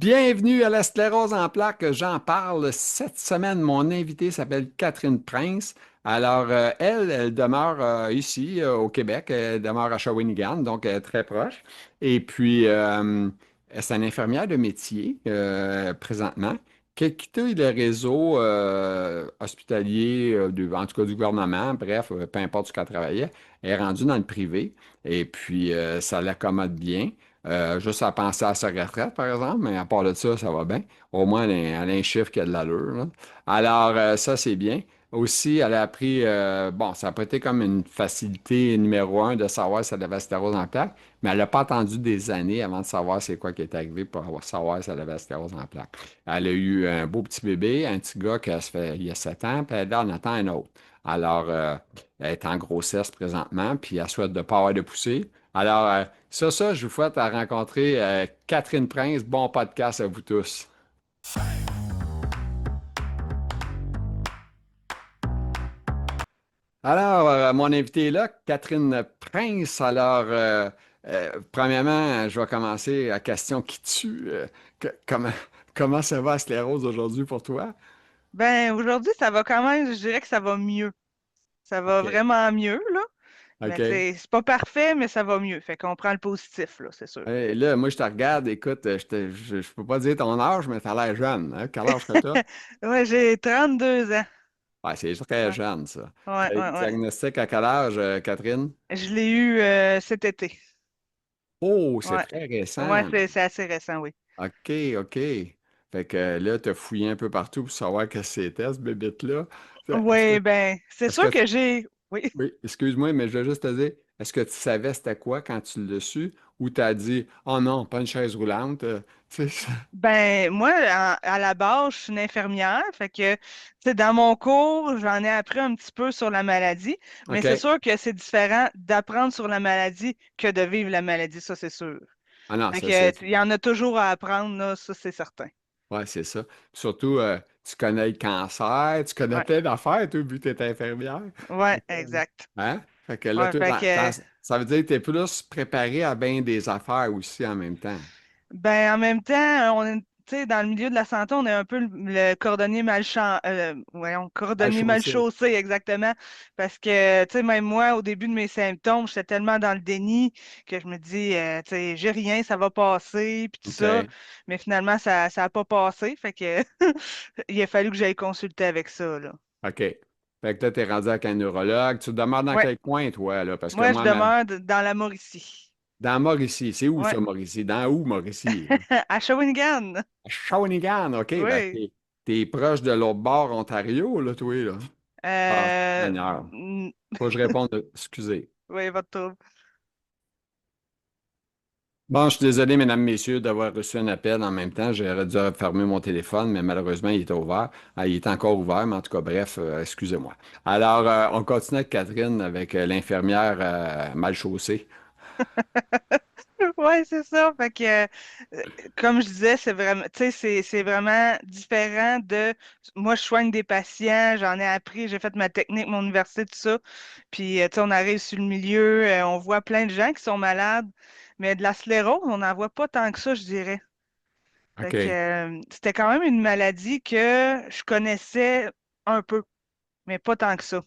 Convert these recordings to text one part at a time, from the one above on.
Bienvenue à la sclérose en plaques. J'en parle cette semaine. Mon invitée s'appelle Catherine Prince. Alors, elle demeure ici au Québec. Elle demeure à Shawinigan, donc elle est très proche. Et puis, c'est une infirmière de métier présentement qui a quitté le réseau hospitalier, en tout cas du gouvernement, bref, peu importe ce qu'elle travaillait. Elle est rendue dans le privé et puis ça l'accommode bien. Juste à penser à sa retraite, par exemple, mais à part de ça, ça va bien. Au moins, elle a un chiffre qui a de l'allure, là. Alors, ça, c'est bien. Aussi, elle a appris, bon, ça n'a pas été comme une facilité numéro un de savoir si elle avait la stérose en plaques, mais elle n'a pas attendu des années avant de savoir c'est quoi qui est arrivé pour savoir si elle avait la stérose en plaques. Elle a eu un beau petit bébé, un petit gars qui se fait il y a 7 ans, puis elle en attend un autre. Alors, elle est en grossesse présentement, puis elle souhaite de ne pas avoir de poussée. Alors, ça, je vous souhaite à rencontrer Catherine Prince. Bon podcast à vous tous. Alors, mon invité est là, Catherine Prince. Alors, premièrement, je vais commencer à la question qui tue. Comment ça va, la sclérose aujourd'hui pour toi? Ben, aujourd'hui, ça va quand même, je dirais que ça va mieux. Ça va OK. vraiment mieux, là. Mais tu OK. sais, c'est pas parfait, mais ça va mieux. Fait qu'on prend le positif, là, c'est sûr. Là, moi, je te regarde. Écoute, je peux pas dire ton âge, mais tu as l'air jeune, hein? Quel âge que tu as? Ouais, j'ai 32 ans. Ouais, c'est très Ouais, jeune, ça. ouais, Tu as eu le ouais, ouais. diagnostic à quel âge, Catherine? Je l'ai eu cet été. Oh, c'est Ouais, très ouais, récent. c'est assez récent, oui. OK, OK. Fait que là, tu as fouillé un peu partout pour savoir que c'était, ce bébé-là. Est-ce que, Oui, ben, c'est est-ce que, sûr que j'ai. Oui. oui, excuse-moi, mais je vais juste te dire, est-ce que tu savais c'était quoi quand tu l'as su ou tu as dit, oh non, pas une chaise roulante? Tu sais, Ben, moi, à la base, je suis une infirmière, fait que, tu sais, dans mon cours, j'en ai appris un petit peu sur la maladie, mais c'est OK. sûr que c'est différent d'apprendre sur la maladie que de vivre la maladie, ça, c'est sûr. Ah non, Fait ça, que, c'est. il y en a toujours à apprendre, là, ça, c'est certain. Ouais, c'est ça. Surtout, tu connais le cancer, tu connais Ouais, plein d'affaires, toi, vu que tu es infirmière. ouais, Fait que, exact. hein? Fait que là, Ouais, toi, fait que, ça veut dire que tu es plus préparé à bien des affaires aussi en même temps. ben, en même temps, on est, tu sais, dans le milieu de la santé, on est un peu le cordonnier voyons, Mal cordonnier mal chaussé. chaussé, exactement. Parce que, tu sais, même moi, au début de mes symptômes, j'étais tellement dans le déni que je me dis, tu sais, j'ai rien, ça va passer, puis tout ça. OK. Mais finalement, ça a pas passé. Fait que, il a fallu que j'aille consulter avec ça, là. OK. Fait que là, t'es rendu avec un neurologue. Tu demeures dans Ouais, quel coin, toi, là? Parce que moi, je moi, demeure dans la Mauricie. dans Mauricie, c'est où Ouais, ça, Mauricie? Dans où, Mauricie, là? à Shawinigan. À Shawinigan, OK. Ben, Oui. t'es proche de l'autre bord, Ontario, là, toi, là. Ah, Euh, Seigneur. mm, Faut que je réponde. Excusez. oui, votre tour. Bon, je suis désolé, mesdames, messieurs, d'avoir reçu un appel en même temps. J'aurais dû fermer mon téléphone, mais malheureusement, il était ouvert. Ah, il est encore ouvert, mais en tout cas, bref, excusez-moi. Alors, on continue avec Catherine, avec l'infirmière mal chaussée. Ouais, c'est ça. Fait que, comme je disais, c'est vraiment, tu sais, c'est vraiment différent de. Moi, je soigne des patients, j'en ai appris, j'ai fait ma technique, mon université, tout ça. Puis, tu sais, on arrive sur le milieu, on voit plein de gens qui sont malades, mais de la sclérose, on n'en voit pas tant que ça, je dirais. Fait que, OK. c'était quand même une maladie que je connaissais un peu, mais pas tant que ça.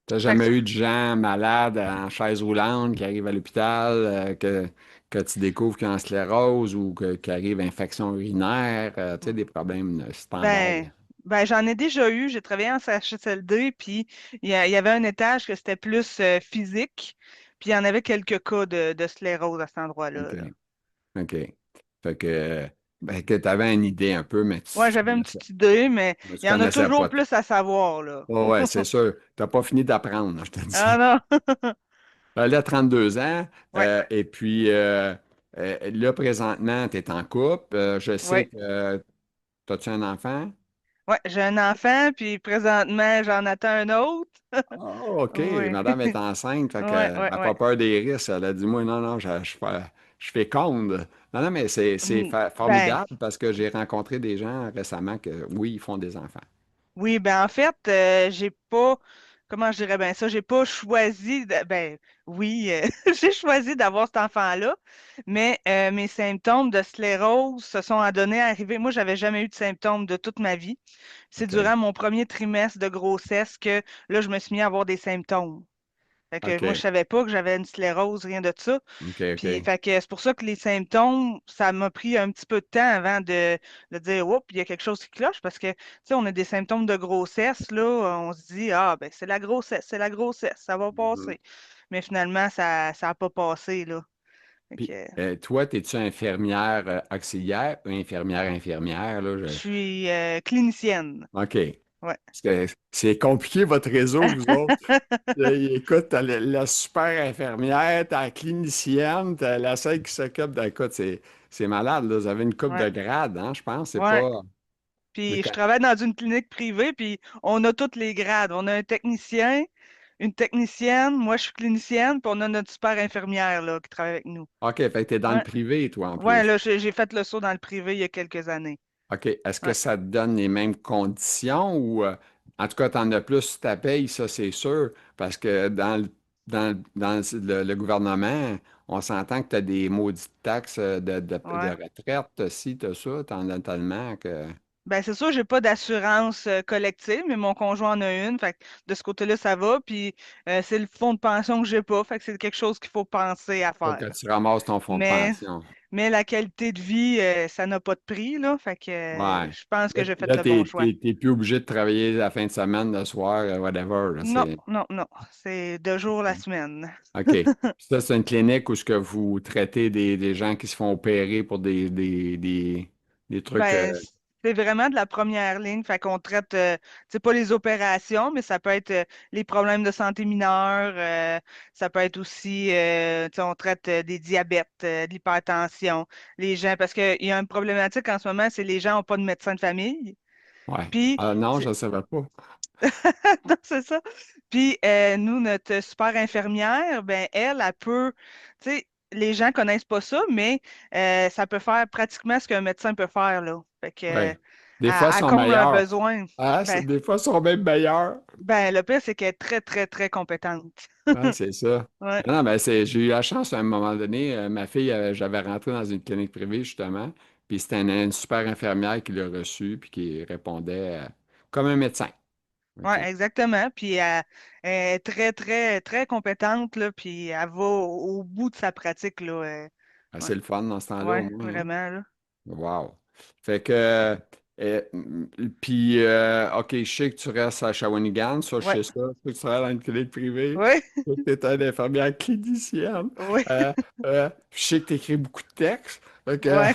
T'as Fait que jamais eu de gens malades en chaise roulante qui arrivent à l'hôpital, que tu découvres qu'ils ont la sclérose ou qui arrive infection urinaire, tu sais, des problèmes standards. Ben, ben j'en ai déjà eu. J'ai travaillé en CHSLD, puis il y avait un étage que c'était plus physique, puis il y en avait quelques cas de sclérose à cet endroit-là, OK. là. OK. Fait que, ben, que tu avais une idée un peu, mais Ouais, j'avais une petite idée, mais tu il y en a connaissais toujours pas. plus à savoir, là. Ouais, ouais, c'est sûr. Tu n'as pas fini d'apprendre, je te dis ça. Ah non! Là, 32 ans, Ouais, et puis là, présentement, tu es en couple. Je sais ouais, que. As-tu un enfant? ouais. J'ai un enfant, puis présentement, j'en attends un autre. Oh, OK. Oui. Madame est enceinte, fait Ouais, qu'elle ouais, n'a ouais. pas peur des risques. Elle a dit, moi, non, non, je fais conde. Non, non, mais c'est Ben, formidable parce que j'ai rencontré des gens récemment que, oui, ils font des enfants. oui, ben en fait, j'ai pas. comment je dirais bien ça, j'ai pas choisi, ben oui, j'ai choisi d'avoir cet enfant-là, mais mes symptômes de sclérose se sont adonnés à arriver. Moi, j'avais jamais eu de symptômes de toute ma vie. C'est OK. durant mon premier trimestre de grossesse que là, je me suis mis à avoir des symptômes. Fait que moi, je OK. savais pas que j'avais une sclérose, rien de ça. OK. Puis, OK. fait que c'est pour ça que les symptômes, ça m'a pris un petit peu de temps avant de dire, oups, il y a quelque chose qui cloche, parce que, tu sais, on a des symptômes de grossesse, là, on se dit, ah, ben, c'est la grossesse, ça va Mhm. passer. Mais finalement, ça a pas passé, là. Fait Puis, que, toi, es-tu infirmière auxiliaire ou infirmière, là? je suis clinicienne. OK. Ouais. Parce que c'est compliqué, votre réseau, vous autres. Écoute, t'as la super infirmière, t'as la clinicienne, t'as la celle qui s'occupe de... Écoute, c'est malade, là. Vous avez une coupe de Ouais. grade, hein, je pense. C'est Ouais. pas... Puis je travaille dans une clinique privée, puis on a tous les grades. On a un technicien, une technicienne, moi je suis clinicienne, puis on a notre super infirmière là, qui travaille avec nous. OK, fait que t'es dans le Ouais, privé, toi, en ouais, plus. là, j'ai fait le saut dans le privé il y a quelques années. OK. Est-ce que Ouais, ça te donne les mêmes conditions ou... en tout cas, t'en as plus sur ta paye, ça, c'est sûr. Parce que dans le gouvernement, on s'entend que tu as des maudites taxes de ouais. retraite. Si tu as ça, t'en as tellement que... Ben c'est sûr, j'ai pas d'assurance collective, mais mon conjoint en a une. Fait que de ce côté-là, ça va. Puis c'est le fonds de pension que j'ai pas. Fait que c'est quelque chose qu'il faut penser à Faut que faire. tu ramasses ton fonds de Mais, pension. mais la qualité de vie, ça n'a pas de prix, là. Fait que Ouais. je pense que Là, j'ai fait là, le bon choix. t'es plus obligé de travailler la fin de semaine, le soir, whatever, là, Non, non, non. C'est 2 jours la semaine. OK. Ça, c'est une clinique où ce que vous traitez des gens qui se font opérer pour des trucs. Ben, c'est vraiment de la première ligne. Fait qu'on traite, c'est pas les opérations, mais ça peut être les problèmes de santé mineurs. Ça peut être aussi, tu sais, on traite des diabètes, de l'hypertension. Les gens, parce qu'il y a une problématique en ce moment, c'est les gens n'ont pas de médecin de famille. Ouais. Puis, Ah non, je ne savais pas. non, c'est ça. Puis, nous, notre super infirmière, ben, elle peut, tu sais, les gens connaissent pas ça, mais ça peut faire pratiquement ce qu'un médecin peut faire, là. Fait que, Ouais. Des fois, ils elle sont comble un meilleurs. besoin. Ah, Ben, des fois, ils sont même meilleurs. le pire, c'est qu'elle est très, très, très compétente. Ouais, c'est ça. Ouais, Non, ben, j'ai eu la chance à un moment donné. Ma fille, j'avais rentré dans une clinique privée, justement. Puis c'était une super infirmière qui l'a reçu, puis qui répondait comme un médecin. OK. ouais, exactement. Puis, elle est très, très, très compétente, là, puis elle va au bout de sa pratique, là. Ah, Ouais, c'est le fun dans ce temps-là, au ouais, moins, hein? vraiment, là. Wow. Fait que, puis, OK, je sais que tu restes à Shawinigan, ça, je Ouais, sais ça. Je sais que tu travailles dans une clinique privée. ouais, Je sais que tu es une infirmière clinicienne. ouais, Je sais que tu écris beaucoup de textes. Fait que, ouais.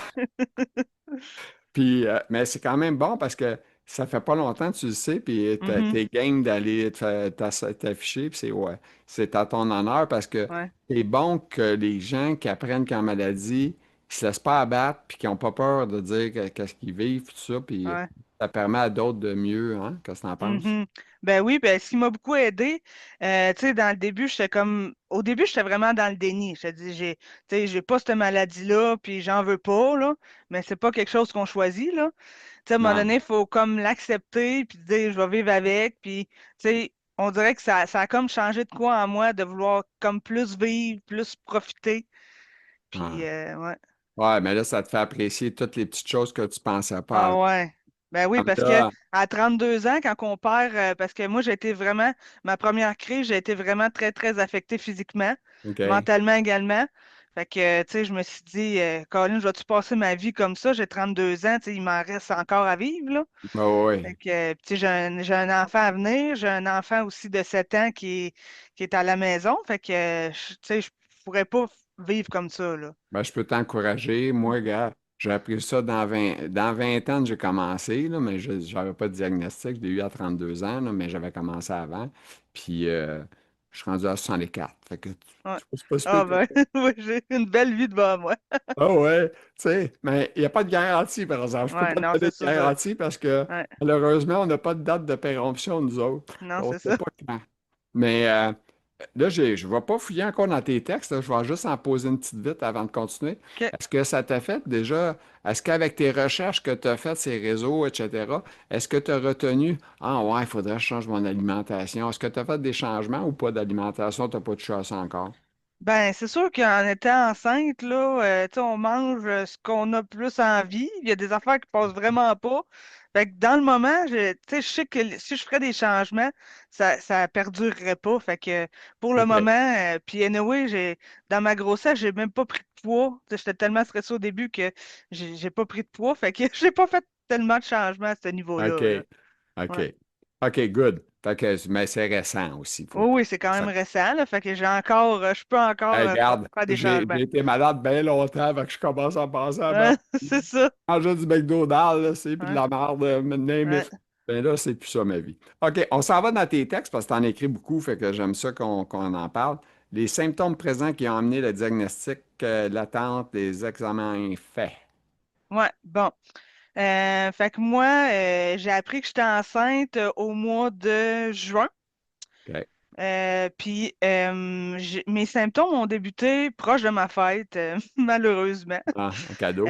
puis, mais c'est quand même bon parce que ça fait pas longtemps que tu le sais, puis Mhm, t'es game d'aller t'afficher, puis ouais, c'est à ton honneur parce que ouais, c'est bon que les gens qui apprennent qu'en maladie, ils se laissent pas abattre, puis qui n'ont pas peur de dire qu'est-ce qu'ils vivent, tout ça, puis ouais. ça permet à d'autres de mieux, hein? Qu'est-ce que t'en penses? Mhm. Ben oui, ben ce qui m'a beaucoup aidé, tu sais, dans le début, au début, j'étais vraiment dans le déni. Je te dis, tu sais, j'ai pas cette maladie-là, puis j'en veux pas, là, mais c'est pas quelque chose qu'on choisit, là. Tu sais, à un moment Non. donné, il faut comme l'accepter, puis dire, je vais vivre avec, puis, tu sais, on dirait que ça a comme changé de quoi en moi, de vouloir comme plus vivre, plus profiter, puis, Ah. ouais. Ouais, mais là, ça te fait apprécier toutes les petites choses que tu pensais pas Ah avant. ouais. Ben oui, Comme parce que là, à 32 ans, quand on perd, parce que moi, j'ai été vraiment, ma première crise, j'ai été vraiment très, très affectée physiquement, OK. mentalement également. Fait que, tu sais, je me suis dit, Colin, je vais-tu passer ma vie comme ça? J'ai 32 ans, tu sais, il m'en reste encore à vivre, là. Ouais, ouais, Fait ouais. que, tu sais, j'ai un enfant à venir, j'ai un enfant aussi de 7 ans qui est à la maison. Fait que, tu sais, je pourrais pas vivre comme ça, là. Ben, je peux t'encourager. Moi, gars, j'ai appris ça dans 20 ans, j'ai commencé, là, mais je n'avais pas de diagnostic. Je l'ai eu à 32 ans, là, mais j'avais commencé avant. Puis, je suis rendu à 64. Fait que, Ouais. c'est pas si Ah pire que ben, ça. oui, j'ai une belle vie devant moi. Ah ouais, tu sais, mais il n'y a pas de garantie, par exemple. Je peux Ouais, pas te non, donner c'est de ça. garantie parce que, Ouais, malheureusement, on n'a pas de date de péremption, nous autres. non, On ne c'est sait ça. pas quand. Mais, Là, je ne vais pas fouiller encore dans tes textes, là. Je vais juste en poser une petite vite avant de continuer. OK. Est-ce que ça t'a fait déjà, est-ce qu'avec tes recherches que tu as faites, ces réseaux, etc., est-ce que tu as retenu, ah ouais, il faudrait que je change mon alimentation? Est-ce que tu as fait des changements ou pas d'alimentation? Tu n'as pas touché à ça encore? Ben, c'est sûr qu'en étant enceinte, là, tu sais, on mange ce qu'on a plus envie. Il y a des affaires qui passent vraiment pas. Fait que dans le moment, tu sais, je sais que si je ferais des changements, ça perdurerait pas. Fait que pour le OK. moment, puis anyway, dans ma grossesse, j'ai même pas pris de poids. Tu sais, j'étais tellement stressée au début que j'ai pas pris de poids. Fait que j'ai pas fait tellement de changements à ce niveau-là, là. OK. Ouais. OK. OK, good. Fait que, mais c'est récent aussi. Oui, oui, c'est quand même récent, là. Fait que je peux encore Hey, regarde, faire des j'ai changements. été malade bien longtemps, fait que je commence à penser à ma C'est ça. manger du McDonald's, là, c'est puis de Ouais, la merde, name ouais. it. Ben là, c'est plus ça ma vie. OK, on s'en va dans tes textes parce que tu en écris beaucoup, fait que j'aime ça qu'on en parle. Les symptômes présents qui ont amené le diagnostic, l'attente des examens faits. Ouais, bon. Fait que moi, j'ai appris que j'étais enceinte au mois de juin. OK. Puis mes symptômes ont débuté proche de ma fête, malheureusement. Ah, un cadeau.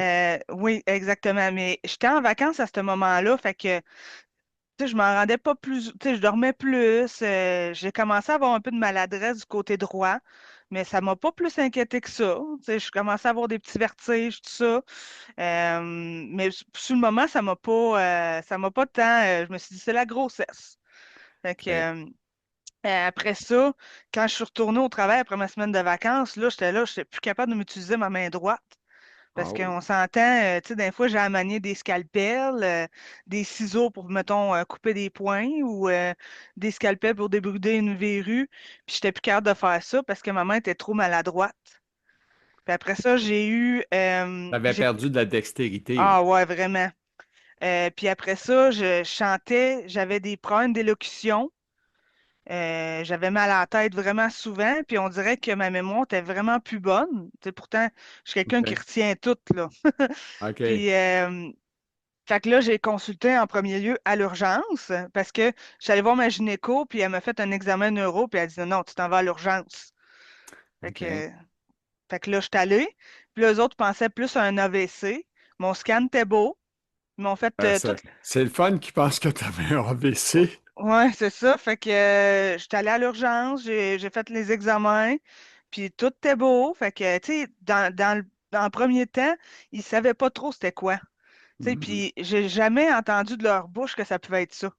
Oui, exactement. Mais j'étais en vacances à ce moment-là, fait que tu sais, je m'en rendais pas plus, tu sais, je dormais plus. J'ai commencé à avoir un peu de maladresse du côté droit, mais ça m'a pas plus inquiété que ça. Tu sais, je commençais à avoir des petits vertiges, tout ça. Mais sur le moment, ça m'a pas tant. Je me suis dit, c'est la grossesse. Fait que, OK. après ça, quand je suis retournée au travail après ma semaine de vacances, là, j'étais plus capable de m'utiliser ma main droite. Parce Oh, qu'on s'entend, tu sais, des fois, j'ai à manier des scalpels, des ciseaux pour, mettons, couper des poings ou des scalpels pour débruder une verrue. Puis j'étais plus capable de faire ça parce que ma main était trop maladroite. Puis après ça, t'avais perdu de la dextérité ah aussi. ouais, vraiment. Puis après ça, je chantais, j'avais des problèmes d'élocution. J'avais mal à la tête vraiment souvent, puis on dirait que ma mémoire était vraiment plus bonne. Tu sais, pourtant, je suis quelqu'un qui OK. retient tout, là. OK. Puis, fait que là, j'ai consulté en premier lieu à l'urgence parce que j'allais voir ma gynéco, puis elle m'a fait un examen neuro, puis elle dit non, tu t'en vas à l'urgence. Fait OK. que, fait que là, je suis allée. Puis les autres pensaient plus à un AVC. Mon scan était beau. Ils m'ont fait tout. C'est le fun qui pense que tu avais un AVC. Ouais, c'est ça. Fait que j'étais allée à l'urgence, j'ai fait les examens, puis tout était beau. Fait que, tu sais, dans le premier temps, ils savaient pas trop c'était quoi. Tu sais, Mhm. puis j'ai jamais entendu de leur bouche que ça pouvait être ça.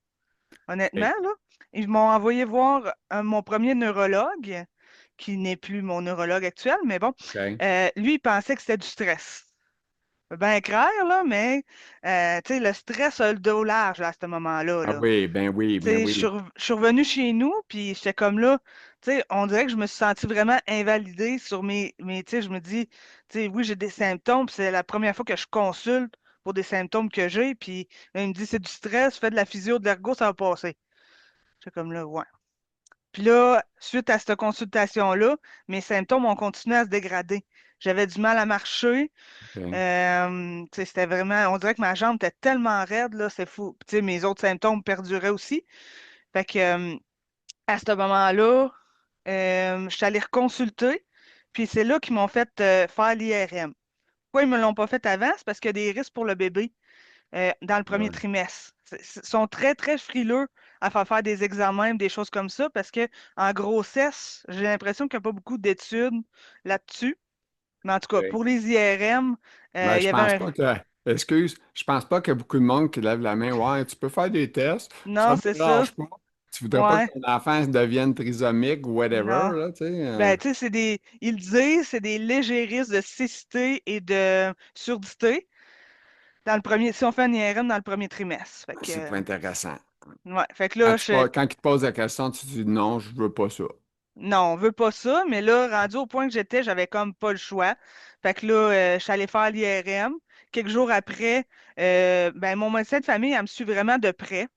Honnêtement, OK. là, ils m'ont envoyé voir mon premier neurologue, qui n'est plus mon neurologue actuel, mais bon, OK. lui, il pensait que c'était du stress. Ben clair, là, mais tu sais, le stress a le dos large là, à ce moment-là, Ah là. oui, ben oui, Tu ben sais, oui. je suis revenue chez nous, puis j'étais comme là, tu sais, on dirait que je me suis sentie vraiment invalidée sur tu sais, je me dis, tu sais, oui, j'ai des symptômes, puis c'est la première fois que je consulte pour des symptômes que j'ai, puis là, il me dit, c'est du stress, fais de la physio, de l'ergo, ça va passer. J'étais comme là, ouais. Puis là, suite à cette consultation-là, mes symptômes ont continué à se dégrader. J'avais du mal à marcher. OK. Tu sais, c'était vraiment, on dirait que ma jambe était tellement raide, là, c'est fou. Tu sais, mes autres symptômes perduraient aussi. Fait que, à ce moment-là, je suis allée reconsulter, puis c'est là qu'ils m'ont fait faire l'IRM. Pourquoi ils ne me l'ont pas fait avant? C'est parce qu'il y a des risques pour le bébé dans le premier Good. trimestre. Ils sont très, très frileux à faire des examens, des choses comme ça, parce que en grossesse, j'ai l'impression qu'il n'y a pas beaucoup d'études là-dessus. Mais en tout cas, OK. pour les IRM, Ben, il y je avait pense un... pas que. Excuse, je pense pas qu'il y a beaucoup de monde qui lève la main. Ouais, tu peux faire des tests, ça Non, me c'est ça. dérange pas. Tu voudrais pas que Ouais, ton enfant devienne trisomique ou whatever, non. là, tu sais. Ben, tu sais, ils le disent, c'est des légers risques de cécité et de surdité dans le premier, si on fait un IRM dans le premier trimestre. Fait C'est que, pas intéressant. ouais, fait que là, Quand il te pose la question, tu dis non, je veux pas ça. non, on veut pas ça, mais là, rendu au point que j'étais, j'avais comme pas le choix. Fait que là, je suis allée faire l'IRM. Quelques jours après, ben, mon médecin de famille, elle me suit vraiment de près.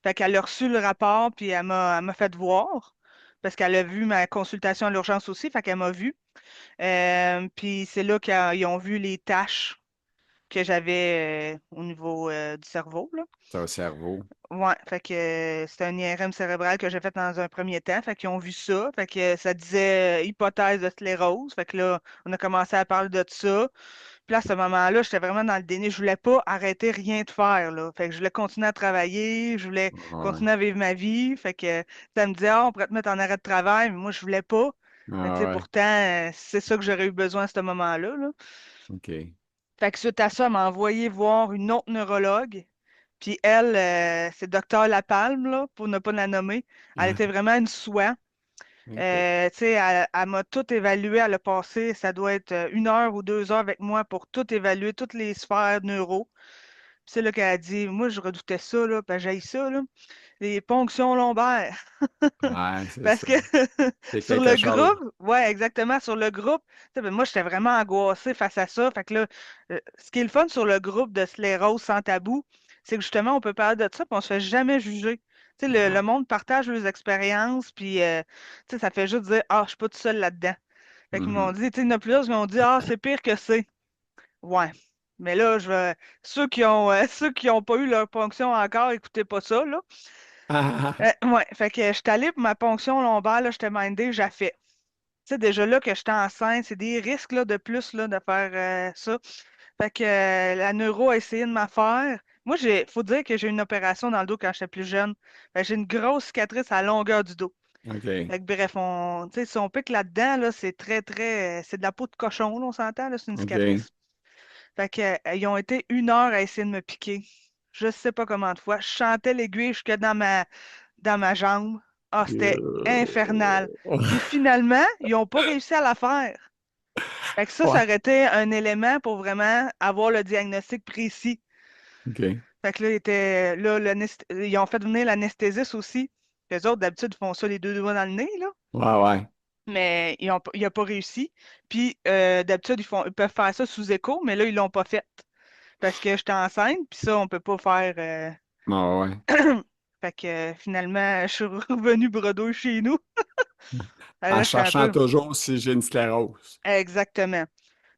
Fait qu'elle a reçu le rapport, puis elle m'a fait voir, parce qu'elle a vu ma consultation à l'urgence aussi, fait qu'elle m'a vu. Puis c'est là qu'ils ont vu les taches. que j'avais au niveau du cerveau, là. C'est au cerveau. Ouais, fait que c'était un IRM cérébral que j'ai fait dans un premier temps. Fait qu'ils ont vu ça. Fait que ça disait hypothèse de sclérose. Fait que là, on a commencé à parler de ça. Puis là, à ce moment-là, j'étais vraiment dans le déni. Je voulais pas arrêter rien de faire, là. Fait que je voulais continuer à travailler. Je voulais Ouais. continuer à vivre ma vie. Fait que ça me disait, ah, on pourrait te mettre en arrêt de travail. Mais moi, je voulais pas. Mais tu Ah sais, ouais. pourtant, c'est ça que j'aurais eu besoin à ce moment-là, là. OK. Fait que suite à ça, elle m'a envoyé voir une autre neurologue. Puis elle, c'est docteur Lapalme, là, pour ne pas la nommer. Elle était vraiment une soie. OK. Tu sais, elle m'a tout évalué. Elle a passé, ça doit être 1 heure ou 2 heures avec moi pour tout évaluer, toutes les sphères neuro. Puis c'est là qu'elle a dit, moi, je redoutais ça, là, parce que j'haïs ça, là, les ponctions lombaires. Ouais, c'est Parce ça. que C'est sur quelque le chose. groupe, ouais, exactement, sur le groupe, tu sais, ben, moi, j'étais vraiment angoissée face à ça. Fait que là, ce qui est le fun sur le groupe de sclérose sans tabou, c'est que justement, on peut parler de ça, puis on se fait jamais juger. Tu sais, le Non. monde partage leurs expériences, puis tu sais, ça fait juste dire, ah, je suis pas tout seul là-dedans. Fait qu'ils m'ont Mhm. dit, tu sais, il y en a plusieurs qui m'ont dit, ah, c'est pire que c'est. Ouais. Mais là, ceux qui ont pas eu leur ponction encore, écoutez pas ça, là. Ouais, fait que j'étais allée pour ma ponction lombaire, là, j'étais mindée, j'ai fait. Tu sais, déjà là que j'étais enceinte, c'est des risques là, de plus là, de faire ça. Fait que la neuro a essayé de m'affaire. Moi, faut dire que j'ai eu une opération dans le dos quand j'étais plus jeune. Fait que j'ai une grosse cicatrice à la longueur du dos. OK. Fait que bref, tu sais, si on pique là-dedans, là, c'est c'est de la peau de cochon, là, on s'entend, là, c'est une OK. cicatrice. Fait que, ils ont été 1 heure à essayer de me piquer. Je sais pas comment de fois. Je chantais l'aiguille jusque dans ma jambe. Ah, c'était infernal. Puis finalement, ils n'ont pas réussi à la faire. Fait que ça Ouais. aurait été un élément pour vraiment avoir le diagnostic précis. OK. Fait que là, ils ont fait venir l'anesthésiste aussi. Les autres, d'habitude, font ça les deux doigts dans le nez, là. Ouais, ouais. Mais il n'a pas réussi. Puis d'habitude, ils peuvent faire ça sous écho, mais là, ils l'ont pas fait. Parce que j'étais enceinte, puis ça, on peut pas faire. Ouais, ouais. Fait que finalement, je suis revenue bredouille chez nous. En Là, j'étais un cherchant peu. toujours si j'ai une sclérose. Exactement.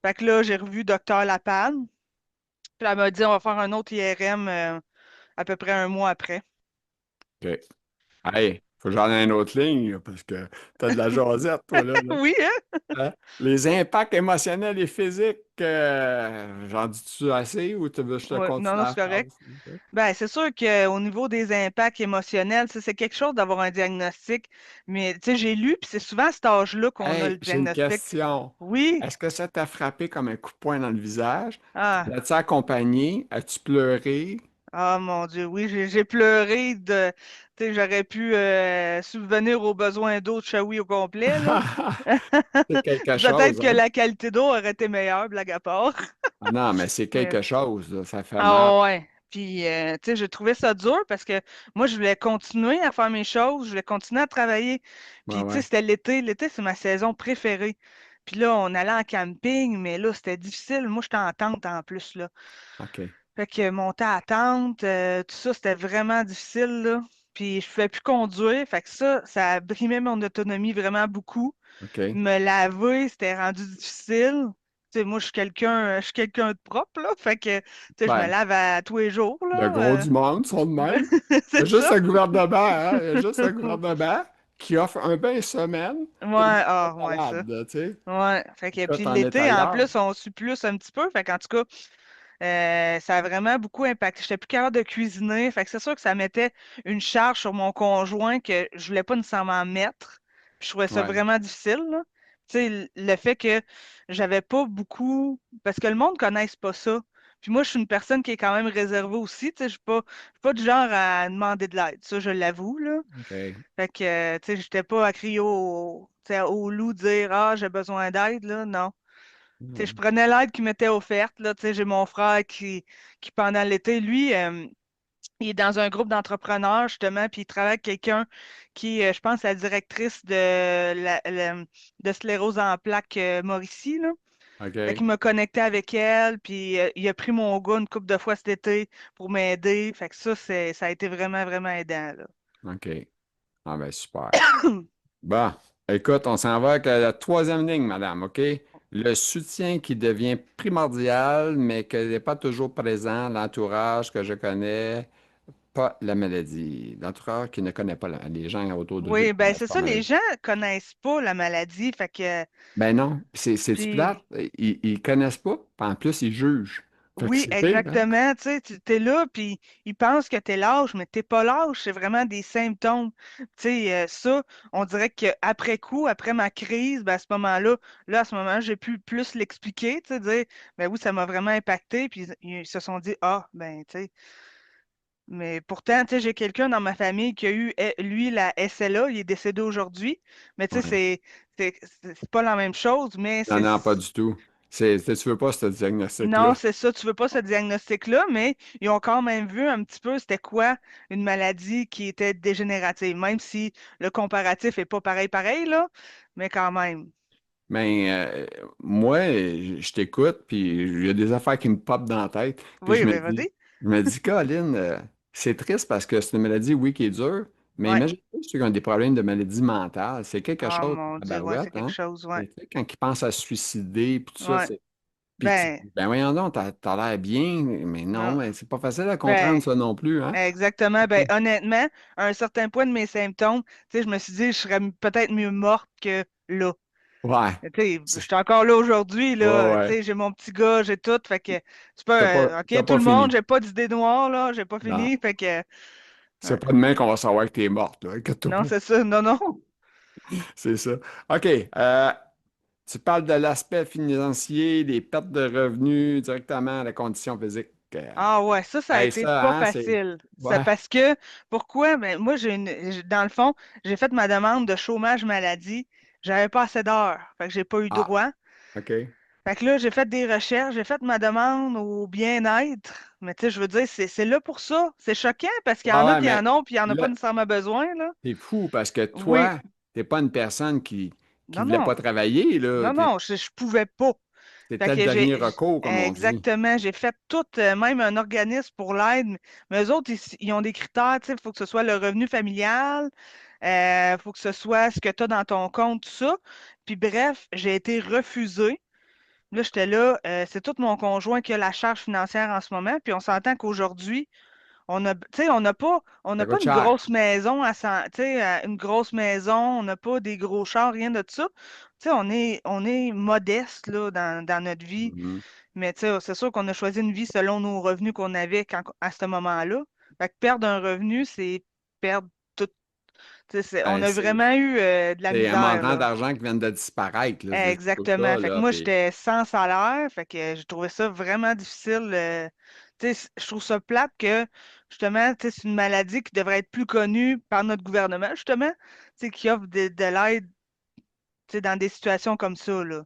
Fait que là, j'ai revu docteur Lapalme. Puis elle m'a dit, on va faire un autre IRM à peu près 1 mois après. OK. Hey, faut que j'en ai une autre ligne, là, parce que t'as de la jasette, toi, là. Oui, hein? Hein? Les impacts émotionnels et physiques, j'en dis-tu assez ou tu veux que je te Oui, non, continue non, la c'est correct. phrase? OK. Ben, c'est sûr qu'au niveau des impacts émotionnels, tu sais, c'est quelque chose d'avoir un diagnostic. Mais, tu sais, j'ai lu, puis c'est souvent à cet âge-là qu'on a le Hey, j'ai une diagnostic. question. Oui. Est-ce que ça t'a frappé comme un coup de poing dans le visage? Ah. As-tu accompagné? As-tu pleuré? Ah mon Dieu, oui, j'ai pleuré de. Tu sais, j'aurais pu subvenir aux besoins d'eau de Shawi au complet, là. C'est quelque Peut-être chose, que hein? la qualité d'eau aurait été meilleure, blague à part. Ah non, mais c'est Mais quelque chose, là. Ça fait mal. ah ouais. Puis, tu sais, j'ai trouvé ça dur parce que moi, je voulais continuer à faire mes choses, je voulais continuer à travailler. Ouais, Puis, tu sais, ouais. c'était l'été. L'été, c'est ma saison préférée. Puis là, on allait en camping, mais là, c'était difficile. Moi, j'étais en tente en plus, là. OK. Fait que monter à la tente, tout ça, c'était vraiment difficile, là. Puis je pouvais plus conduire. Fait que ça a brimé mon autonomie vraiment beaucoup. OK. Me laver, c'était rendu difficile. Tu sais, moi, je suis quelqu'un de propre, là. Fait que, tu sais, je me Ben, lave à tous les jours, le gros là. du monde sont de même. Il y a C'est juste ça. le gouvernement, hein? Il y a juste le gouvernement qui offre un bain semaine. Ouais, Tout le monde ah, est ouais, ça. malade, là, tu sais. Ouais. Fait que, Écoute, puis en est l'été, en ailleurs. plus, on sue plus un petit peu. Fait qu'en tout cas, ça a vraiment beaucoup impacté. J'étais plus capable de cuisiner. Fait que c'est sûr que ça mettait une charge sur mon conjoint que je voulais pas nécessairement mettre. Puis je trouvais ça Ouais. vraiment difficile, là. Tu sais, le fait que j'avais pas beaucoup. Parce que le monde ne connaisse pas ça. Puis moi, je suis une personne qui est quand même réservée aussi. Tu sais, je suis pas du genre à demander de l'aide. Ça, je l'avoue, là. OK. Fait que, tu sais, j'étais pas à crier tu sais, au loup dire, ah, j'ai besoin d'aide, là. Non. Tu sais, je Ouais. prenais l'aide qui m'était offerte. Là, tu sais, j'ai mon frère qui pendant l'été, lui, il est dans un groupe d'entrepreneurs, justement, puis il travaille avec quelqu'un qui, je pense, est la directrice de sclérose en plaques Mauricie. Là. Fait OK. qu'il m'a connecté avec elle, puis il a pris mon gars une couple de fois cet été pour m'aider. Fait que ça a été vraiment, vraiment aidant. Là. OK. Ah ben super. Bon, écoute, on s'en va avec la troisième ligne, madame, OK? Le soutien qui devient primordial, mais qui n'est pas toujours présent, l'entourage que je connais, pas la maladie. L'entourage qui ne connaît pas les gens autour de lui Oui, qui ne ben connaissent c'est pas la ça, les maladie. gens connaissent pas la maladie, fait que, Ben non, c'est-tu puis plate? Ils connaissent pas, puis en plus, ils jugent. Fait que oui, c'est pire, hein? exactement. Tu sais, tu es là, puis ils pensent que tu es lâche, mais t'es pas lâche, c'est vraiment des symptômes. Tu sais, ça, on dirait qu'après coup, après ma crise, ben, à ce moment-là, à ce moment-là, j'ai pu plus l'expliquer, tu sais, dire, ben oui, ça m'a vraiment impacté, puis ils se sont dit, ah, ben, tu sais, mais pourtant, tu sais, j'ai quelqu'un dans ma famille qui a eu, lui, la SLA, il est décédé aujourd'hui, mais tu sais, Ouais. c'est pas la même chose, mais Non, c'est. non, pas du tout. Tu veux pas ce Non, diagnostic-là. c'est ça, tu veux pas ce diagnostic-là, mais ils ont quand même vu un petit peu c'était quoi une maladie qui était dégénérative, même si le comparatif est pas pareil pareil, là, mais quand même. Mais moi, je t'écoute, puis il y a des affaires qui me popent dans la tête. Puis Oui, ben vas-y. je me dis, Colin, c'est triste parce que c'est une maladie, oui, qui est dure, mais Ouais. imagine ceux qui ont des problèmes de maladie mentale. C'est quelque Oh chose, mon la Dieu, ouais, c'est barouette, quelque hein? chose, ouais. Et tu sais, quand ils pensent à se suicider, puis tout ça, Ouais. c'est. Puis tu Ben, dis, ben voyons donc, t'as l'air bien, mais non, non. mais c'est pas facile à Ben, comprendre ça non plus, hein? exactement. Ben, honnêtement, à un certain point de mes symptômes, tu sais, je me suis dit, je serais peut-être mieux morte que là. Ouais. Tu sais, je C'est- suis encore là aujourd'hui, Ouais, là. Tu ouais. sais, j'ai mon petit gars, j'ai tout. Fait que c'est pas, T'as OK, tout pas le monde, fini. j'ai pas d'idée noire, là. J'ai pas Non. fini. Fait que, C'est ouais. pas demain qu'on va savoir que t'es morte, là. Inquiète-toi Non, pas. c'est ça. Non, non. C'est ça. OK. Tu parles de l'aspect financier, des pertes de revenus directement à la condition physique. Ah ouais, ça a Hey, été ça, pas hein, c'est. facile. C'est Ouais. parce que, pourquoi? Ben, moi, dans le fond, j'ai fait ma demande de chômage maladie. J'avais pas assez d'heures. Fait que j'ai pas eu Ah, droit. OK. Fait que là, j'ai fait des recherches, j'ai fait ma demande au bien-être. Mais tu sais, je veux dire, c'est là pour ça. C'est choquant parce qu'il y Ouais, en a ouais, qui en mais ont, puis il y en a pas là, nécessairement besoin, là. t'es fou parce que Oui. toi, t'es pas une personne qui Non, voulait non. pas travailler, là. Non, non, je pouvais pas. Fait C'était le que dernier recours, comme on dit. exactement, j'ai fait tout, même un organisme pour l'aide, mais eux autres, ils ont des critères, tu sais, il faut que ce soit le revenu familial, il faut que ce soit ce que tu as dans ton compte, tout ça. Puis bref, j'ai été refusée. Là, j'étais là, c'est tout mon conjoint qui a la charge financière en ce moment, puis on s'entend qu'aujourd'hui, tu sais, on Ça n'a pas coûte une cher. grosse maison tu sais, une grosse maison, on n'a pas des gros chars, rien de ça. Tu sais, on est modeste là, dans notre vie, Mhm. mais tu sais, c'est sûr qu'on a choisi une vie selon nos revenus qu'on avait à ce moment-là. Fait que perdre un revenu, c'est perdre tout. Tu sais, on Ben, a vraiment eu de la c'est un misère, montant là. d'argent qui vient de disparaître, là. C'est tout Exactement. ça, Fait que là. moi, Puis, j'étais sans salaire. Fait que j'ai trouvé ça vraiment difficile. Tu sais, je trouve ça plate que, justement, tu sais, c'est une maladie qui devrait être plus connue par notre gouvernement, justement, tu sais, qui offre de l'aide, tu sais, dans des situations comme ça, là.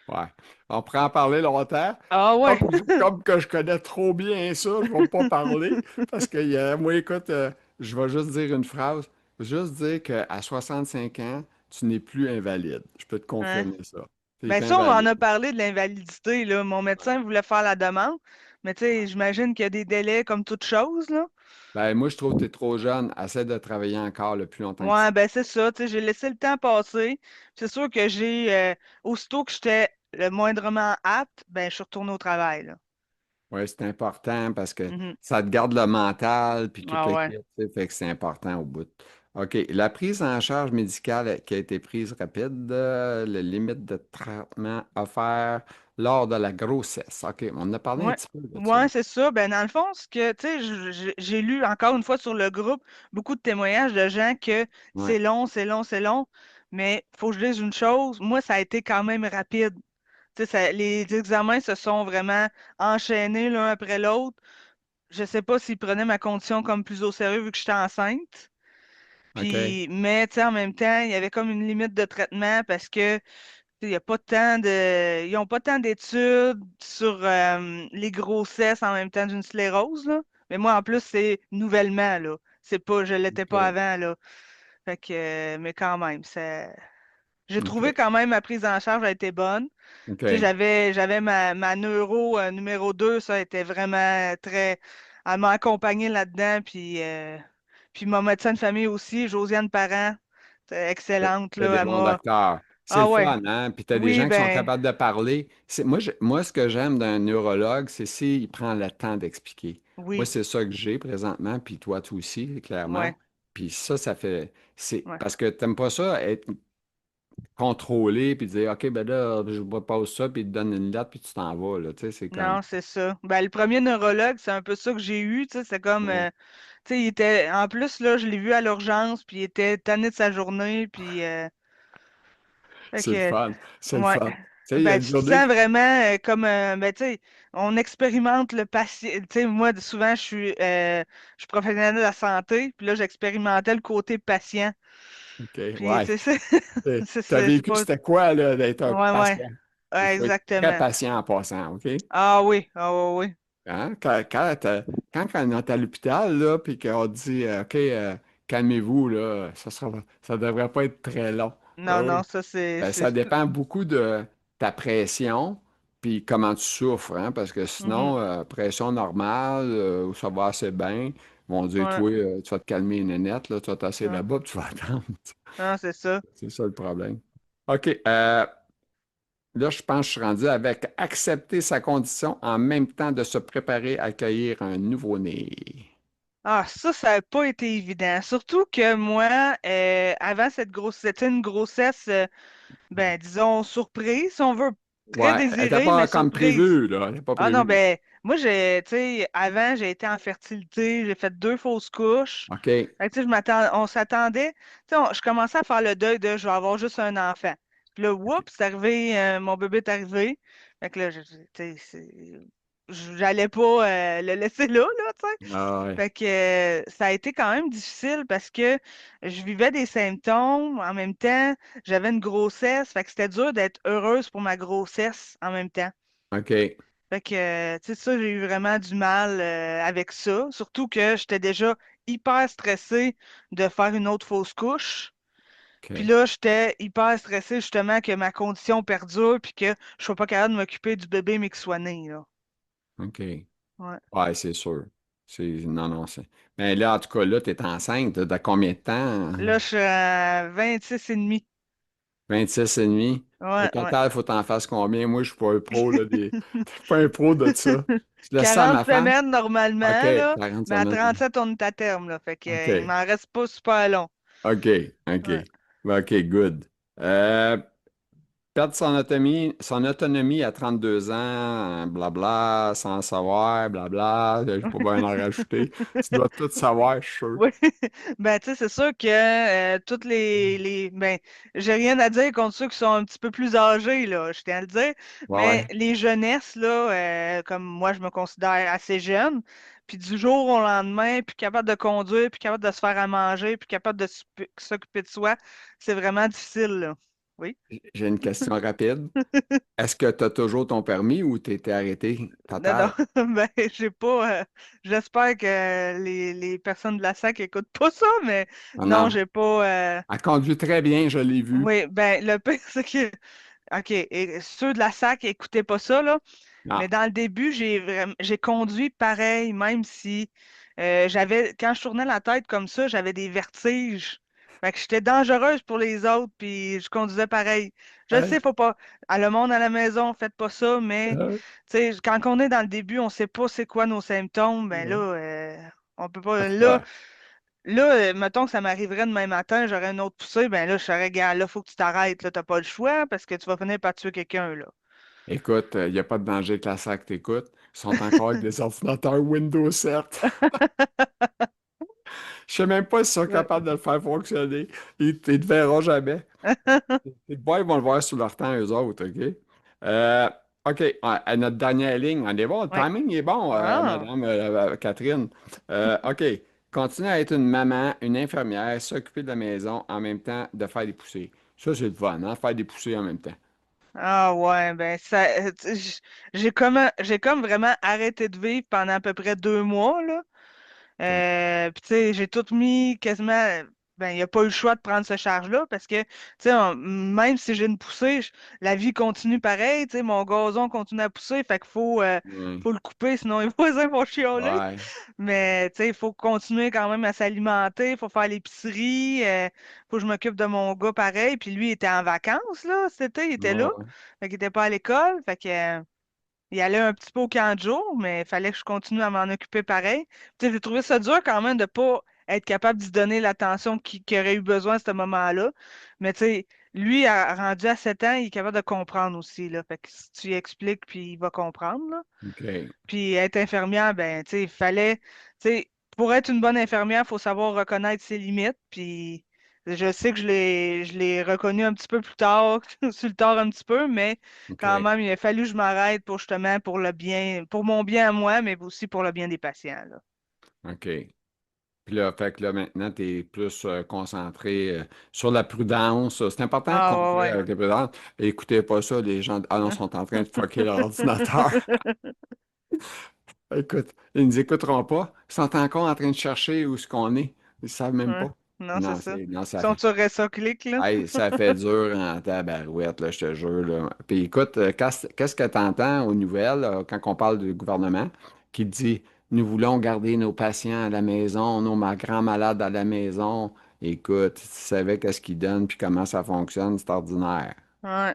ouais. On pourrait en parler longtemps. Ah ouais. Comme que je connais trop bien ça, je ne vais pas parler. Parce que moi, écoute, je vais juste dire une phrase. Juste dire qu'à 65 ans, tu n'es plus invalide. Je peux te Hein? confirmer ça. Tu es Ben ça, on m'en invalide. a parlé de l'invalidité, là. Mon médecin voulait faire la demande, mais tu sais, j'imagine qu'il y a des délais comme toute chose, là. Ben, moi, je trouve que tu es trop jeune. Essaie de travailler encore le plus longtemps que tu Ouais, ben c'est ça, tu sais, j'ai laissé le temps passer. C'est sûr que aussitôt que j'étais le moindrement apte, ben je suis retournée au travail, là. Oui, c'est important parce que Mhm. ça te garde le mental puis tout Ah le ouais. kit, tu sais, fait que c'est important au bout. OK. La prise en charge médicale qui a été prise rapide, le limite de traitement offert lors de la grossesse. OK, on en a parlé un Ouais. petit peu de ça. Ouais, c'est ça. Ben, dans le fond, ce que, tu sais, j'ai lu encore une fois sur le groupe beaucoup de témoignages de gens que Ouais. c'est long, c'est long, c'est long. Mais faut que je dise une chose, moi, ça a été quand même rapide. Tu sais, les examens se sont vraiment enchaînés l'un après l'autre. Je sais pas s'ils prenaient ma condition comme plus au sérieux vu que j'étais enceinte. OK. Puis, mais tu sais, en même temps, il y avait comme une limite de traitement parce que tu sais, il y a pas tant de, ils n'ont pas tant d'études sur les grossesses en même temps d'une sclérose, là. Mais moi, en plus, c'est nouvellement, là. C'est pas, je l'étais pas OK. avant, là. Fait que, mais quand même, j'ai trouvé OK. quand même ma prise en charge a été bonne. Tu sais, OK. j'avais ma neuro numéro 2, ça était vraiment très. Elle m'a accompagnée là-dedans, puis mon médecin de famille aussi, Josiane Parent, c'est excellente, C'est des là, elle bons m'a. docteurs. C'est le Ah ouais. fun, hein? Puis tu as des Oui, gens qui sont ben, capables de parler. Moi, ce que j'aime d'un neurologue, c'est s'il prend le temps d'expliquer. Moi, oui, c'est ça que j'ai présentement, puis toi aussi, clairement. ouais, Puis ça fait. C'est ouais. parce que t'aimes pas ça, être contrôlé, puis dire, OK, ben là, je vous propose ça, puis il te donne une date, puis tu t'en vas, là. Tu sais, c'est comme. Non, c'est ça. Ben, le premier neurologue, c'est un peu ça que j'ai eu, tu sais, c'est comme, Ouais. tu sais, il était, en plus, là, je l'ai vu à l'urgence, puis il était tanné de sa journée, puis, fait C'est le que, fun. C'est le ouais. fun. Tu sais, il y a Ben, une tu te journée. sens vraiment comme, ben, tu sais, on expérimente le patient. Tu sais, moi, souvent, je suis professionnel de la santé, puis là, j'expérimentais le côté patient. OK, Puis, ouais. tu sais, T'as c'est vécu, pas. c'était quoi, là, d'être un Ouais, ouais. patient? Il Ouais, faut être très exactement. patient en passant, OK? Ah oui, ah oui, oui. Hein? Quand on est à l'hôpital, là, puis qu'on dit, OK, calmez-vous, là, ça devrait pas être très long. Non, Ah non, oui. ça, c'est. Ben, ça dépend beaucoup de ta pression, puis comment tu souffres, hein, parce que Mhm. sinon, pression normale, où ça va assez bien, ils vont dire, Ouais, toi, tu vas te calmer une nénette, là, tu vas t'asseoir ouais. là-bas, puis tu vas attendre. Non, c'est ça. C'est ça le problème. OK, là, je pense que je suis rendu avec accepter sa condition en même temps de se préparer à accueillir un nouveau-né. Ah, ça n'a pas été évident. Surtout que moi, avant cette grossesse, c'était une grossesse, ben, disons, surprise, si on veut, très Ouais, elle n'était désirée, mais pas comme surprise. prévu, là. Elle n'était pas Ah non, prévue. ben, moi, tu sais, avant, j'ai été en fertilité, j'ai fait 2 fausses couches. OK, Fait que, tu sais, on s'attendait, tu sais, je commençais à faire le deuil de je vais avoir juste un enfant. Puis là, OK. oups, c'est arrivé, mon bébé est arrivé. Fait que là, tu sais, j'allais pas le laisser là, tu sais. Ah, ouais. Fait que ça a été quand même difficile parce que je vivais des symptômes en même temps, j'avais une grossesse, fait que c'était dur d'être heureuse pour ma grossesse en même temps. OK, Fait que, tu sais, ça, j'ai eu vraiment du mal avec ça. Surtout que j'étais déjà hyper stressée de faire une autre fausse couche. Puis OK, là, j'étais hyper stressée justement que ma condition perdure puis que je sois pas capable de m'occuper du bébé mais qu'il soit né, là. OK. Ouais. Ouais, c'est sûr. Non, non, c'est. Mais là, en tout cas, là, tu es enceinte. De combien de temps? Là, je suis à 26 et demi. 26 et demi. Au Ouais, ouais. total, il faut t'en fasses combien? Moi, je suis pas un pro, là, je suis pas un pro de ça. Je laisse ça à 40 ma femme. semaines OK, normalement, là, 40 mais à semaines. 37 on est à terme, là. Fait que, il OK, m'en reste pas super long. OK, OK. Ouais. OK, good. Euh, Perdre son autonomie à 32 ans, blabla, sans savoir, blabla, je peux bien en rajouter. Tu dois tout savoir, je suis sûr. Oui, ben tu sais, c'est sûr que toutes ben, j'ai rien à dire contre ceux qui sont un petit peu plus âgés, là, je tiens à le dire, Ouais, mais ouais. les jeunesses, là, comme moi, je me considère assez jeune, puis du jour au lendemain, puis capable de conduire, puis capable de se faire à manger, puis capable de s'occuper de soi, c'est vraiment difficile, là. Oui. J'ai une question rapide. Est-ce que tu as toujours ton permis ou tu étais arrêté Non, non, total? ben, j'ai pas, j'espère que les personnes de la SAC écoutent pas ça, mais Non, non, non. j'ai pas. Elle conduit très bien, je l'ai vu. Oui, ben le pire, c'est que OK, et ceux de la SAC, écoutez pas ça, là. Non. Mais dans le début, j'ai conduit pareil, même si quand je tournais la tête comme ça, j'avais des vertiges. Fait que j'étais dangereuse pour les autres, puis je conduisais pareil. Je le Hein? sais, faut pas. À le monde à la maison, faites pas ça, mais Hein? tu sais, quand on est dans le début, on sait pas c'est quoi nos symptômes, ben là, Hein? on peut pas. Là, Ouais. Là, mettons que ça m'arriverait demain matin, j'aurais une autre poussée, ben là, je serais, gars, là, faut que tu t'arrêtes, là, t'as pas le choix parce que tu vas finir par tuer quelqu'un, là. Écoute, il n'y a pas de danger que la SAC t'écoute. Ils sont encore avec des ordinateurs Windows 7. Je sais même pas s'ils sont Ouais. capables de le faire fonctionner. Ils ne te verront jamais. Les boys ils vont le voir sur leur temps, eux autres, OK? Euh, OK, à notre dernière ligne, on est bon. Le Ouais. timing est bon, Ah. Madame Catherine. OK, continuer à être une maman, une infirmière, s'occuper de la maison en même temps de faire des poussées. Ça, c'est le fun, hein? Faire des poussées en même temps. Ah ouais, ben ça j'ai comme vraiment arrêté de vivre pendant à peu près 2 mois, là. OK. Puis tu sais, j'ai tout mis quasiment. ben, il a pas eu le choix de prendre ce charge-là parce que, tu sais, même si j'ai une poussée, la vie continue pareil, tu sais, mon gazon continue à pousser, fait qu'il Ouais. faut le couper, sinon les voisins vont chialer. Ouais. Mais, tu sais, il faut continuer quand même à s'alimenter, il faut faire l'épicerie, faut que je m'occupe de mon gars pareil. Puis lui, il était en vacances, là, cet été, il était là. Ouais. Fait qu'il était pas à l'école, fait que, il allait un petit peu au camp de jour, mais il fallait que je continue à m'en occuper pareil. Tu sais, j'ai trouvé ça dur quand même de pas être capable d'y donner l'attention qu'il aurait eu besoin à ce moment-là. Mais tu sais, lui, rendu à 7 ans, il est capable de comprendre aussi, là. Fait que si tu lui expliques, puis il va comprendre, là. OK. Puis être infirmière, ben, tu sais, il fallait, tu sais, pour être une bonne infirmière, il faut savoir reconnaître ses limites. Puis je sais que je l'ai reconnu un petit peu plus tard, sur le tard un petit peu, mais quand OK. même, il a fallu que je m'arrête pour justement pour le bien, pour mon bien à moi, mais aussi pour le bien des patients, là. OK. Puis là, fait que là, maintenant, tu es plus concentré sur la prudence. C'est important de Ah conduire ouais, avec la prudence. Écoutez pas ça, les gens. Ah non, ouais. sont en train de fucker l'ordinateur. Écoute, ils ne nous écouteront pas. Ils sont encore en train de chercher où est-ce qu'on est. Ils ne savent même Ouais. pas. Non, c'est Non, ça. non, Ils sont sur ça clic, là. hey, ça fait dur en tabarouette, là, je te jure, là. Puis écoute, qu'est-ce que tu entends aux nouvelles, quand on parle du gouvernement, qui dit, nous voulons garder nos patients à la maison, nos grands malades à la maison. Écoute, tu savais qu'est-ce qu'ils donnent puis comment ça fonctionne, c'est ordinaire. Ouais.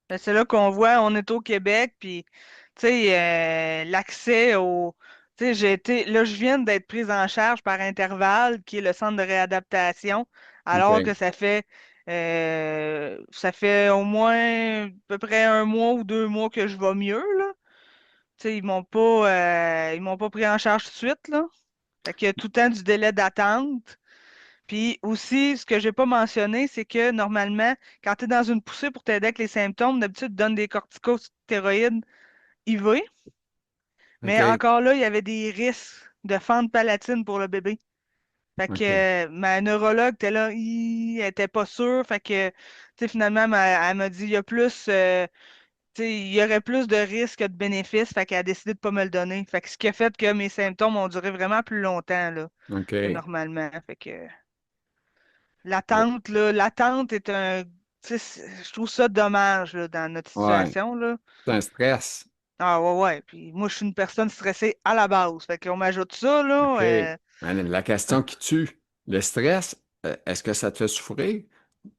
Ben, c'est là qu'on voit, on est au Québec, puis, tu sais, l'accès au... Tu sais, là, je viens d'être prise en charge par Intervalle, qui est le centre de réadaptation, alors OK. que ça fait au moins à peu près 1 mois ou 2 mois que je vais mieux, là. Tu sais, ils m'ont pas pris en charge tout de suite, là. Fait qu'il y a tout le temps du délai d'attente. Puis aussi, ce que j'ai pas mentionné, c'est que normalement, quand tu es dans une poussée pour t'aider avec les symptômes, d'habitude, ils te donnent des corticostéroïdes IV. Mais OK. encore là, il y avait des risques de fente palatine pour le bébé. Fait que OK. ma neurologue était là, elle était pas sûre. Fait que, tu sais, finalement, elle m'a dit, il y a plus, tu sais, il y aurait plus de risques que de bénéfices. Fait qu'elle a décidé de pas me le donner. Fait que ce qui a fait que mes symptômes ont duré vraiment plus longtemps, là, que OK. normalement. Fait que. L'attente, là, l'attente est un. Tu sais, je trouve ça dommage là, dans notre Ouais. situation, là. C'est un stress. Ah ouais, ouais. Puis moi, je suis une personne stressée à la base. Fait qu'on m'ajoute ça, là. OK. Man, la question qui tue, le stress, est-ce que ça te fait souffrir?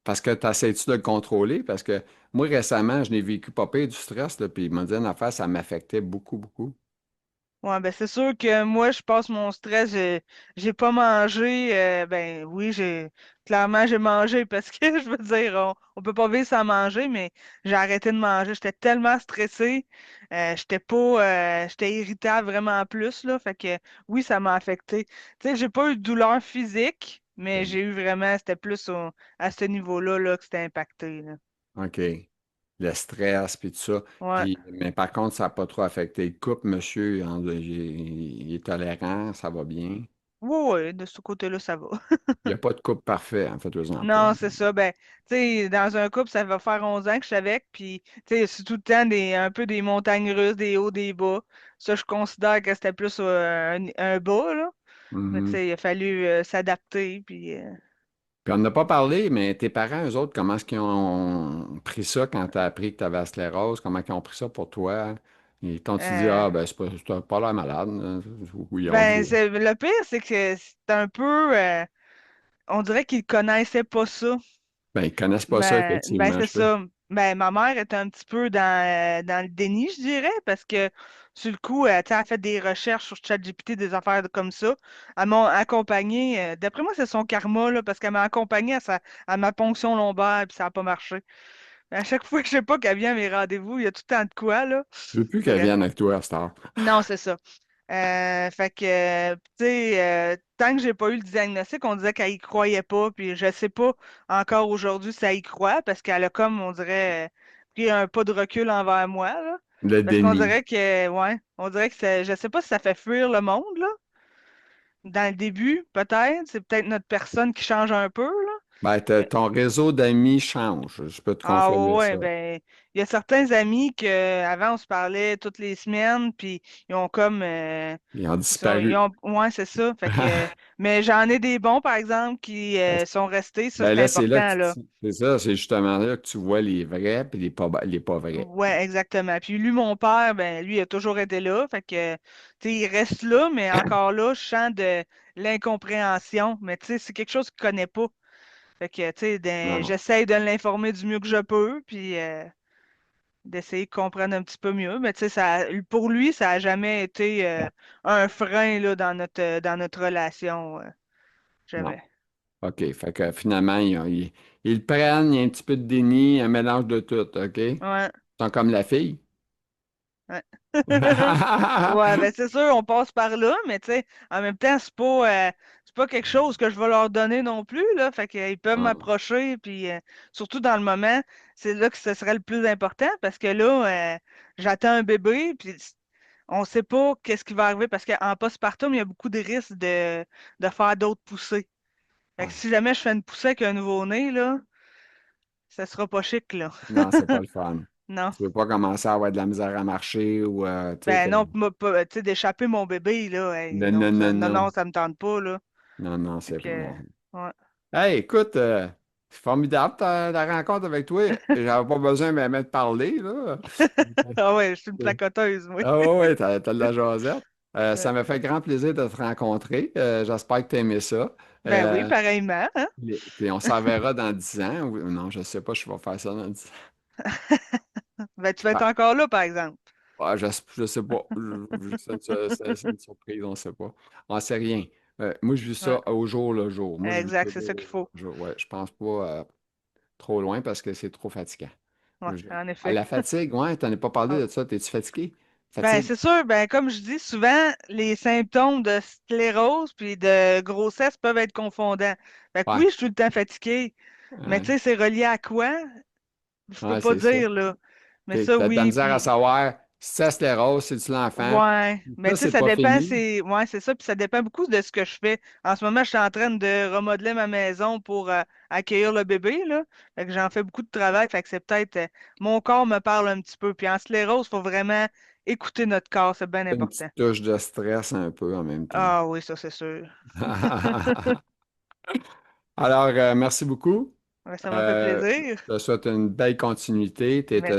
Parce que tu essaies-tu de le contrôler? Parce que moi, récemment, je n'ai vécu pas pire du stress, là, puis il m'a dit une affaire, ça m'affectait beaucoup, beaucoup. Ouais, ben c'est sûr que moi, je passe mon stress. J'ai pas mangé. Ben oui, clairement j'ai mangé parce que je veux dire, on peut pas vivre sans manger, mais j'ai arrêté de manger. J'étais tellement stressée. J'étais irritable vraiment plus, là. Fait que oui, ça m'a affecté. Tu sais, j'ai pas eu de douleur physique, mais OK. j'ai eu vraiment, c'était plus à ce niveau-là là, que c'était impacté, là. OK. Le stress, puis tout ça. Ouais. Puis, mais par contre, ça n'a pas trop affecté le couple, monsieur. Il est tolérant, ça va bien. Ouais, ouais, de ce côté-là, ça va. Il n'y a pas de couple parfait, en fait, aux pas. Non, c'est ça. Ben, tu sais, dans un couple, ça va faire 11 ans que je suis avec, puis, tu sais, c'est tout le temps un peu des montagnes russes, des hauts, des bas. Ça, je considère que c'était plus un bas, là. Mais, tu Mhm. sais, il a fallu s'adapter, puis... Puis on n'a pas parlé, mais tes parents, eux autres, comment est-ce qu'ils ont pris ça quand tu as appris que tu avais la sclérose? Comment ils ont pris ça pour toi? Ils t'ont-tu dit, euh, ah, ben, c'est pas l'air malade, hein? Ou ils ont dit, ben, le pire, c'est que c'est un peu... on dirait qu'ils connaissaient pas ça. ben, ils connaissent pas ça, Ben effectivement, c'est je peux. ça. Ben, ma mère est un petit peu dans le déni, je dirais, parce que sur le coup, tu sais, elle a fait des recherches sur ChatGPT, des affaires comme ça. Elle m'a accompagnée. D'après moi, c'est son karma, là, parce qu'elle m'a accompagnée à ma ponction lombaire, puis ça n'a pas marché. À chaque fois, je sais pas qu'elle vient à mes rendez-vous, il y a tout le temps de quoi, là. Je veux plus qu'elle Bref. vienne avec toi à cette heure. Non, c'est ça. Fait que, tu sais, tant que j'ai pas eu le diagnostic, on disait qu'elle y croyait pas, puis je sais pas encore aujourd'hui si elle y croit, parce qu'elle a comme, on dirait, pris un pas de recul envers moi, là. Le Parce qu'on déni. dirait que, ouais, on dirait que je sais pas si ça fait fuir le monde, là. Dans le début, peut-être, c'est peut-être notre personne qui change un peu, là. Ben, ton réseau d'amis change. Je peux te Ah confirmer ouais, ça. ben, il y a certains amis que avant on se parlait toutes les semaines, puis ils ont comme Ils ont ils disparu. ont ouais, c'est ça. Fait que mais j'en ai des bons, par exemple, qui sont restés, ça Ben c'est là, c'est là que important là. c'est ça, c'est justement là que tu vois les vrais et les pas vrais. Ouais, exactement. Puis lui, mon père, ben lui, il a toujours été là. Fait que tu sais, il reste là, mais encore là, je sens de l'incompréhension. Mais tu sais, c'est quelque chose qu'il connaît pas. Fait que tu sais, Non, non, j'essaye de l'informer du mieux que je peux. Puis d'essayer de comprendre un petit peu mieux. Mais tu sais, pour lui, ça n'a jamais été un frein là, dans notre relation. non. Jamais. OK. Fait que finalement, ils le prennent, il y a un petit peu de déni, un mélange de tout, OK? Ils Ouais. sont comme la fille. Ouais. Ouais, ben c'est sûr, on passe par là, mais tu sais, en même temps, c'est pas quelque chose que je vais leur donner non plus, là. Fait qu'ils peuvent Ah, m'approcher, puis surtout dans le moment, c'est là que ce serait le plus important parce que là, j'attends un bébé, puis on sait pas qu'est-ce qui va arriver parce qu'en postpartum, il y a beaucoup de risques de faire d'autres poussées. Fait que ouais. si jamais je fais une poussée avec un nouveau-né, là, ça sera pas chic, là. Non, c'est pas le fun. Non. Tu veux pas commencer à avoir de la misère à marcher ou, tu sais, Ben non, tu sais, d'échapper mon bébé, là, hey, non, non, non, non, non. non, ça me tente pas, là. Non, non, Fait c'est pas que, bon. ouais. Hey, écoute, c'est formidable ta rencontre avec toi. J'avais pas besoin de me parler, là. Ah ouais, je suis une placoteuse, oui. Ah ouais, ouais, t'as de la jasette. Ouais. Ça m'a fait grand plaisir de te rencontrer. J'espère que tu aimais ça. Ben oui, Euh, pareillement, hein? puis on s'en verra dans 10 ans. Non, je sais pas, je vais faire ça dans 10 ans. Ben tu vas être Ouais, encore là, par exemple. ouais, je sais pas. C'est une surprise, on sait pas. On sait rien. Moi, je vis Ouais. ça au jour le jour. Moi, je vis ça Exact, au c'est ça qu'il jour faut. le jour. Ouais, je pense pas trop loin parce que c'est trop fatigant. Ouais, Je- en Ah, effet. la fatigue, ouais, t'en as pas parlé Ah. de ça. T'es-tu fatigué? Ben Fatigue? c'est sûr, ben comme je dis, souvent, les symptômes de sclérose puis de grossesse peuvent être confondants. Fait que oui, Ouais. je suis tout le temps fatiguée, mais tu Ouais, sais, c'est relié à quoi? Je peux ouais, pas c'est ça. dire, là. Mais OK. ça, T'as de la oui, misère à puis savoir si ça sclérose, si tu l'enfant. ouais, mais Ça, tu sais, c'est ça pas dépend, fini. ouais, c'est ça, puis ça dépend beaucoup de ce que je fais. En ce moment, je suis en train de remodeler ma maison pour accueillir le bébé, là. Fait que j'en fais beaucoup de travail, fait que c'est peut-être, mon corps me parle un petit peu. Puis en sclérose, il faut vraiment écouter notre corps, c'est bien Une petite important. touche de stress un peu en même temps. Ah oui, ça, c'est sûr. Alors, merci beaucoup. Ouais, ça m'a fait Euh, plaisir. je te souhaite une belle continuité. Tu es Mais,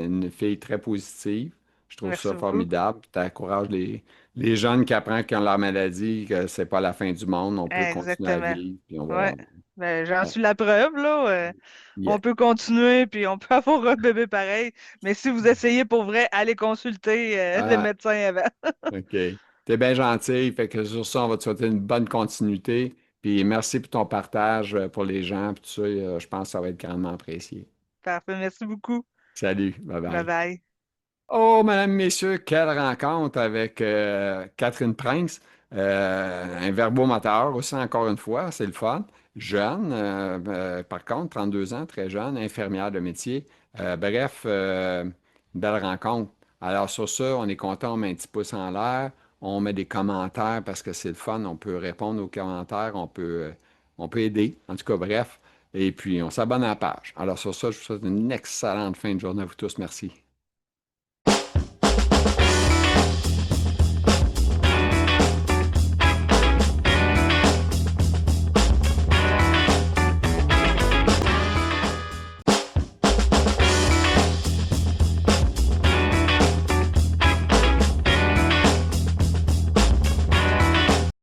une fille très positive. Je trouve merci ça beaucoup. formidable. Tu encourages les jeunes qui apprennent qu'ils ont leur maladie, que c'est pas la fin du monde. On peut continuer à Exactement. vivre, puis on va Ouais. avoir. Ben, j'en Ouais. suis la preuve, là. Yeah. On peut continuer, puis on peut avoir un bébé pareil. Mais si vous essayez pour vrai, allez consulter le Ah, médecin avant. OK. T'es bien gentil. Fait que sur ça, on va te souhaiter une bonne continuité. Puis merci pour ton partage pour les gens. Puis tout ça, je pense que ça va être grandement apprécié. Parfait, merci beaucoup. Salut. Bye Bye bye. bye. Oh, mesdames, messieurs, quelle rencontre avec Catherine Prince. Un verbomoteur aussi, encore une fois, c'est le fun. Jeune, par contre, 32 ans, très jeune, infirmière de métier. Bref, belle rencontre. Alors, sur ça, on est content, on met un petit pouce en l'air, on met des commentaires parce que c'est le fun, on peut répondre aux commentaires, on peut aider. En tout cas, bref. Et puis, on s'abonne à la page. Alors, sur ça, je vous souhaite une excellente fin de journée à vous tous. Merci.